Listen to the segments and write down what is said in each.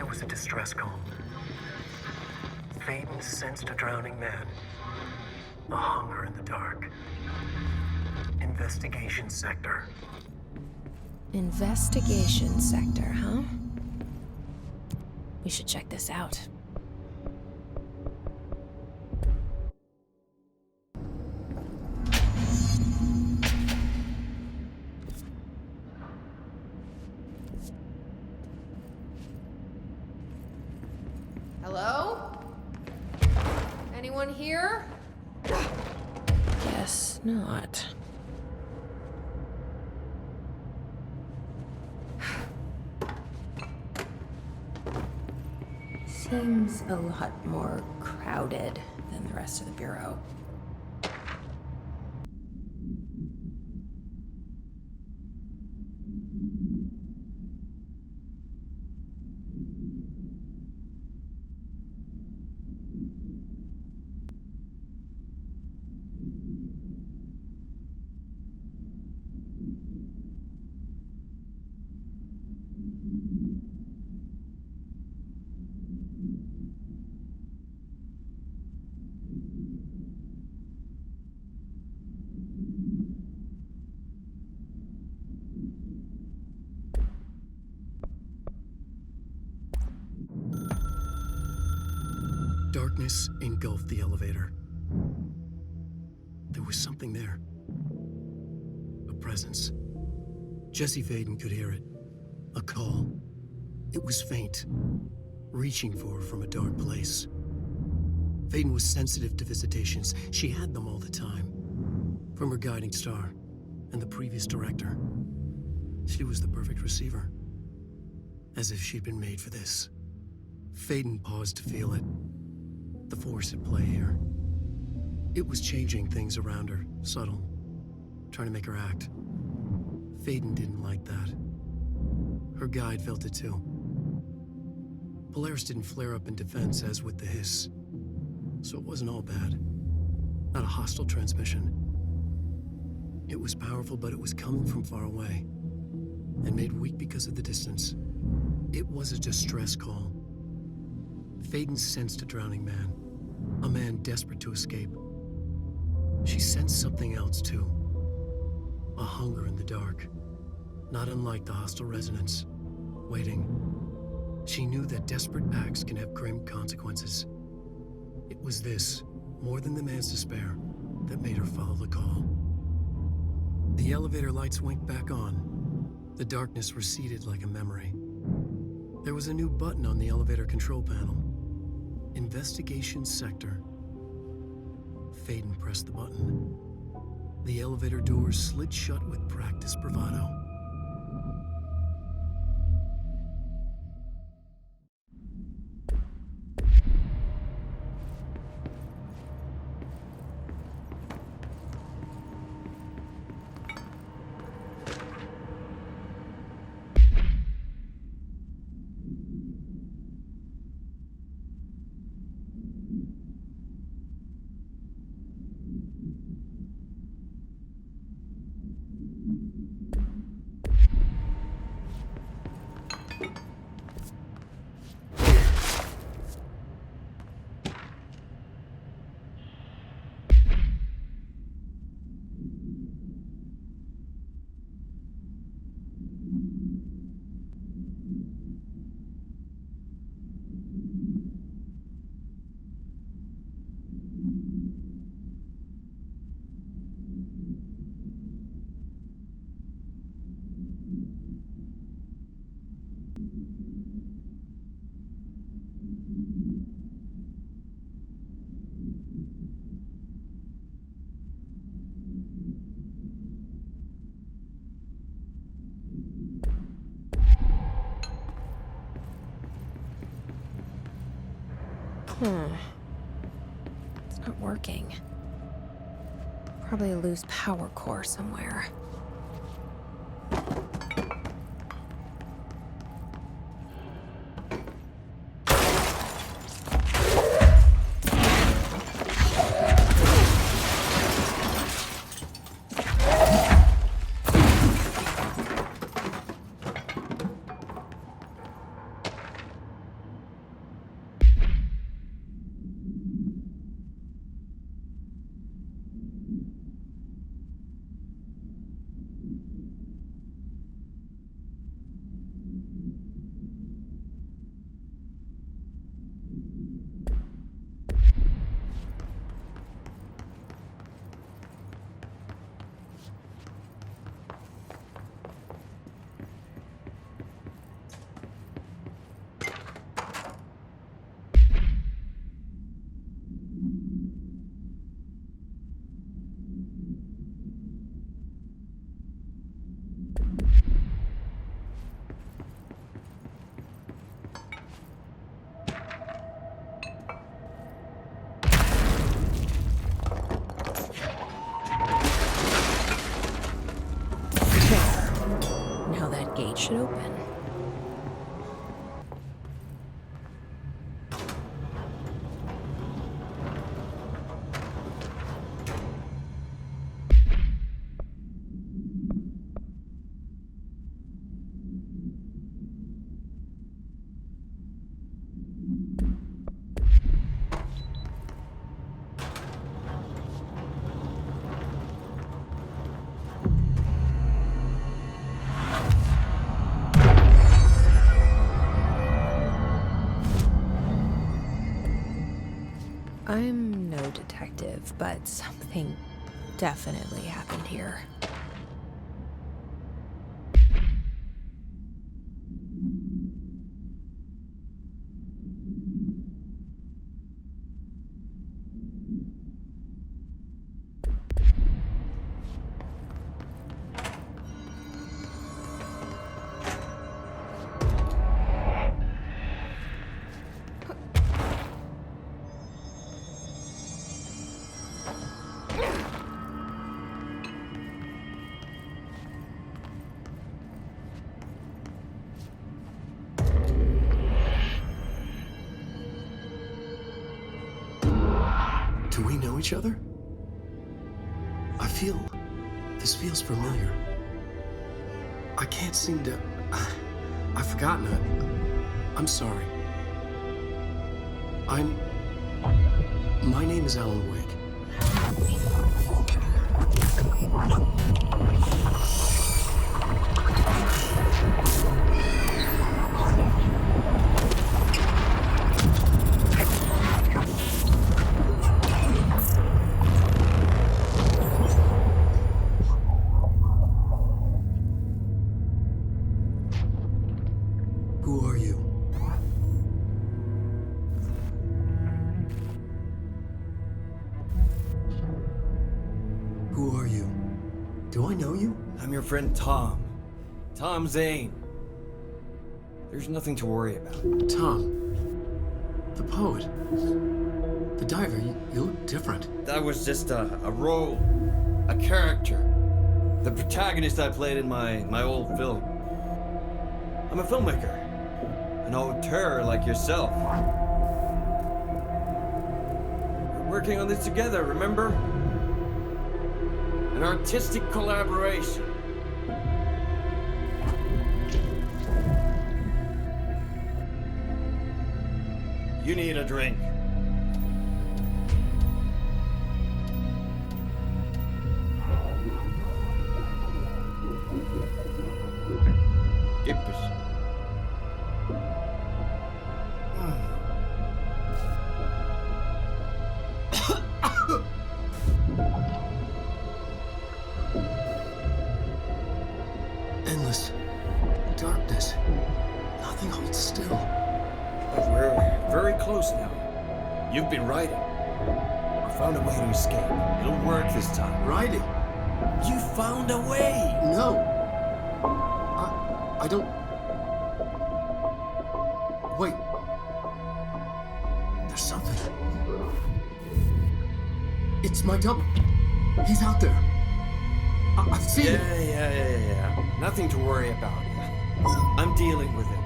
It was a distress call. Faden sensed a drowning man. A hunger in the dark. Investigation sector. Investigation sector, huh? We should check this out. Hello? Anyone here? Guess not. Seems a lot more crowded than the rest of the bureau. Darkness engulfed the elevator. There was something there. A presence. Jesse Faden could hear it. A call. It was faint, reaching for her from a dark place. Faden was sensitive to visitations. She had them all the time. From her guiding star and the previous director. She was the perfect receiver. As if she'd been made for this. Faden paused to feel it. The force at play here. It was changing things around her, subtle, trying to make her act. Faden didn't like that. Her guide felt it too. Polaris didn't flare up in defense as with the hiss, so it wasn't all bad. Not a hostile transmission. It was powerful, but it was coming from far away, and made weak because of the distance. It was a distress call. Faden sensed a drowning man. A man desperate to escape. She sensed something else, too. A hunger in the dark. Not unlike the hostile resonance. Waiting. She knew that desperate acts can have grim consequences. It was this, more than the man's despair, that made her follow the call. The elevator lights winked back on. The darkness receded like a memory. There was a new button on the elevator control panel. Investigation sector. Faden pressed the button. The elevator doors slid shut with practiced bravado. It's not working. Probably a loose power core somewhere. I'm no detective, but something definitely happened here. Do we know each other? This feels familiar. I can't seem to... I've forgotten it. I'm sorry. My name is Alan Wake. Who are you? Who are you? Do I know you? I'm your friend Tom. Tom Zane. There's nothing to worry about. Tom. The poet. The diver. You look different. That was just a role. A character. The protagonist I played in my old film. I'm a filmmaker. An auteur like yourself. We're working on this together, remember? An artistic collaboration. You need a drink. Kippers. Endless darkness. Nothing holds still. But we're very close now. You've been writing. I found a way to escape. It'll work this time. Riding? You found a way! No. I don't... Wait. There's something. It's my double. He's out there. I've seen him. Yeah. Nothing to worry about. I'm dealing with him.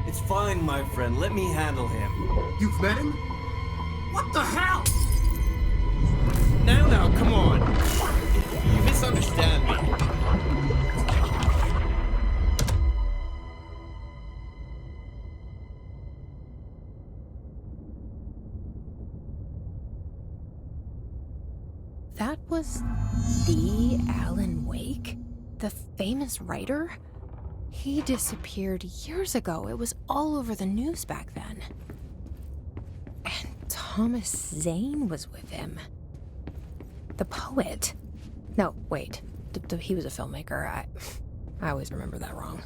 It's fine, my friend. Let me handle him. You've met him? What the hell? Now, come on. You misunderstand me. That was the Alan Wake? The famous writer? He disappeared years ago. It was all over the news back then. And Thomas Zane was with him. The poet. No, wait. He was a filmmaker. I always remember that wrong.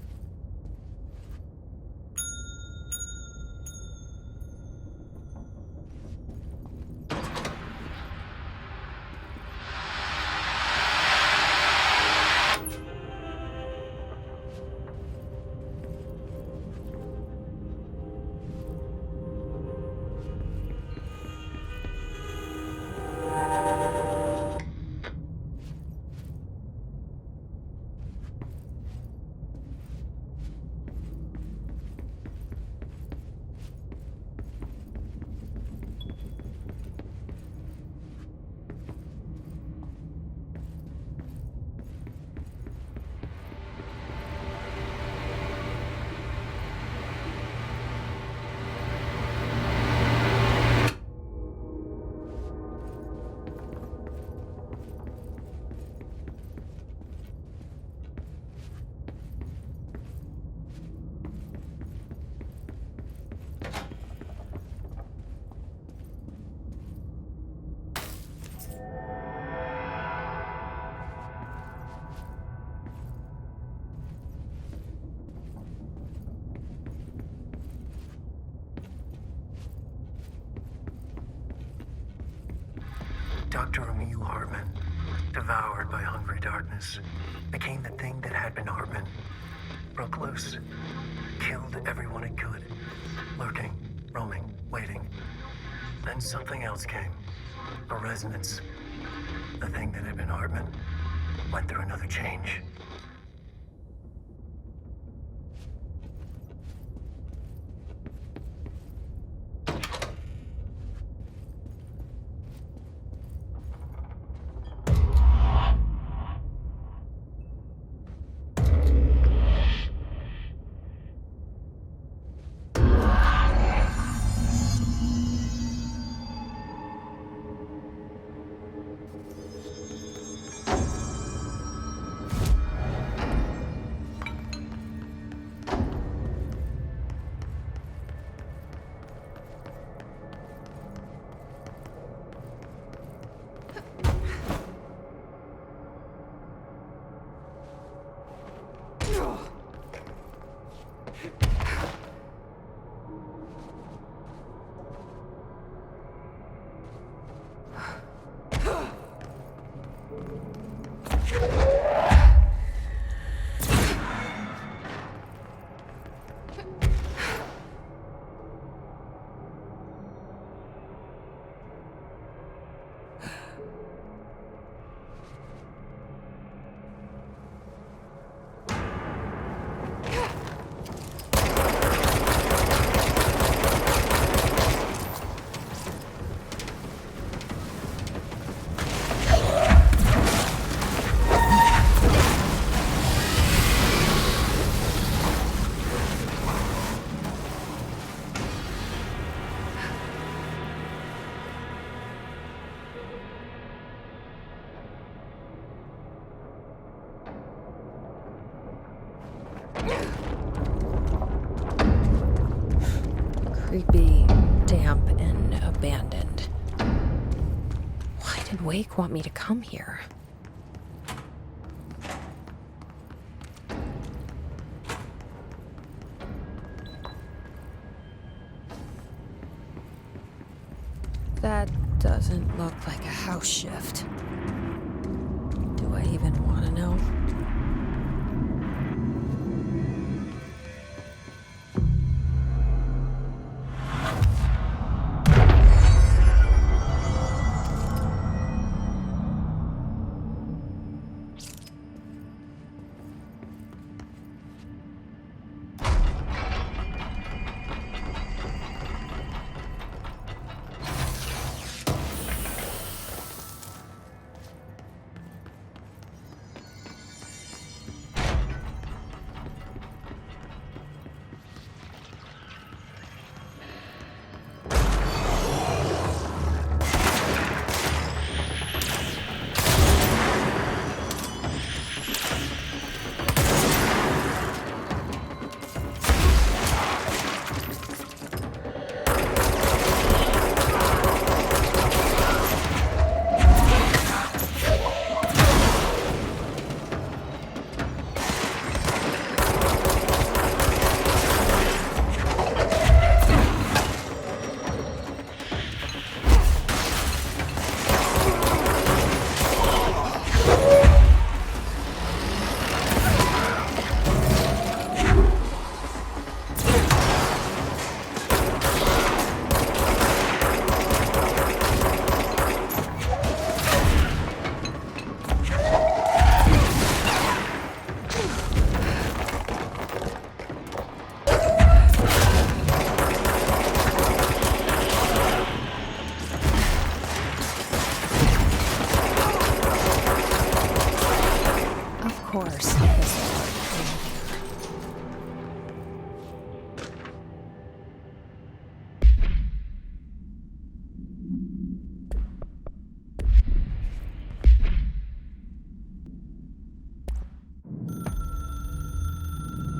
Dr. Emil Hartman, devoured by hungry darkness, became the thing that had been Hartman. Broke loose, killed everyone it could, lurking, roaming, waiting. Then something else came, a resonance. The thing that had been Hartman went through another change. Creepy, damp, and abandoned. Why did Wake want me to come here? That doesn't look like a house shift. Do I even want to know?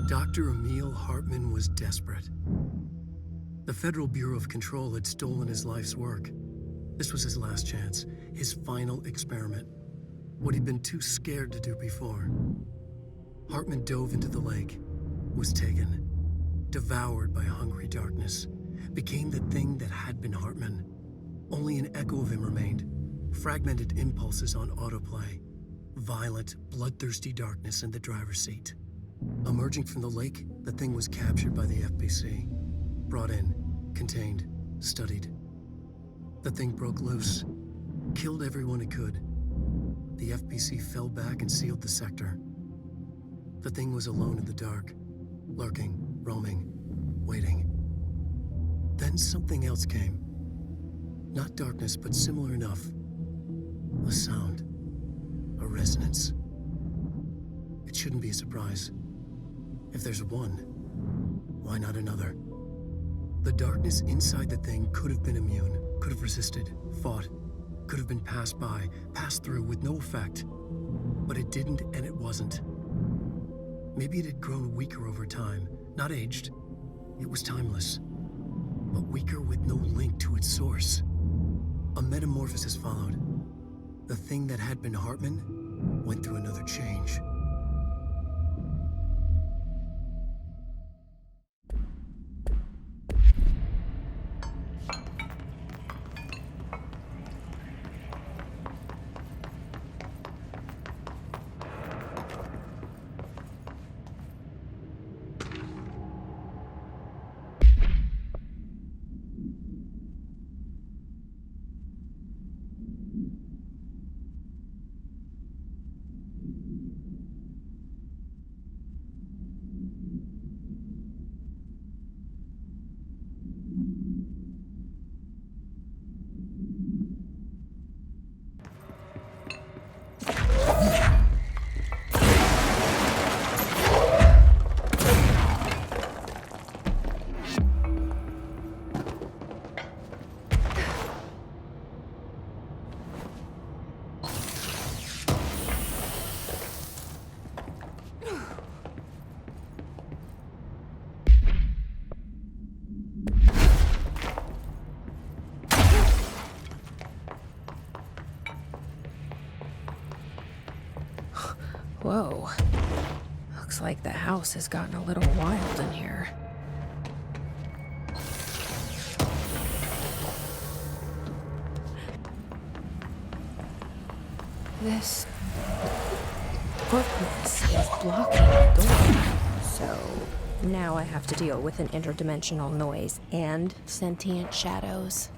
Dr. Emil Hartman was desperate. The Federal Bureau of Control had stolen his life's work. This was his last chance, his final experiment. What he'd been too scared to do before. Hartman dove into the lake, was taken, devoured by hungry darkness, became the thing that had been Hartman. Only an echo of him remained, Fragmented impulses on autoplay. Violent, bloodthirsty darkness in the driver's seat. Emerging from the lake, the thing was captured by the FBC. Brought in, contained, studied. The thing broke loose. Killed everyone it could. The FBC fell back and sealed the sector. The thing was alone in the dark. Lurking, roaming, waiting. Then something else came. Not darkness, but similar enough. A sound. A resonance. It shouldn't be a surprise. If there's one, why not another? The darkness inside the thing could have been immune, could have resisted, fought, could have been passed by, passed through with no effect. But it didn't, and it wasn't. Maybe it had grown weaker over time, not aged. It was timeless, but weaker with no link to its source. A metamorphosis followed. The thing that had been Hartman went through another change. Whoa. Looks like the house has gotten a little wild in here. This bookness is blocking the door. So now I have to deal with an interdimensional noise and sentient shadows.